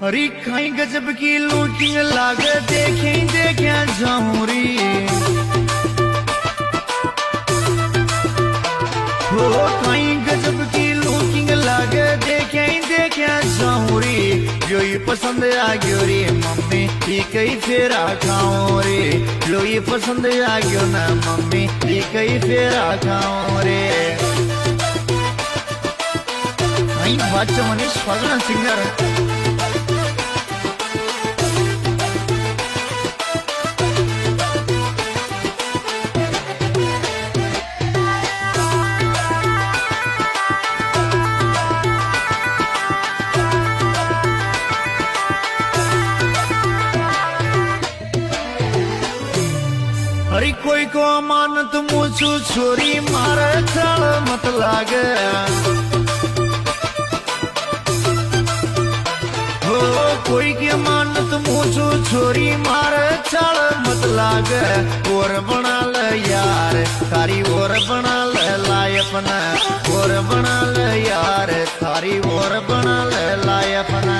हरी खाई गजब की लूटिंग लागे देखे देखे जाऊं रे हो खाई गजब की लूटिंग लागे देखे देखे जाऊं रे जो ये पसंद आ गयो रे मम्मी ये कई फेरा खाऊं रे जो ये पसंद आ गयो ना मम्मी ये कई फेरा खाऊं रे आई बात मनीष फगना सिंगर हरी कोई को अमानत मुझू छोरी मारे चल मत लागे हो कोई की अमानत मुझू छोरी मारे चल मत लागे और बना ले यार थारी और बना ले लायपना और बना ले यार थारी और बना ले लायपना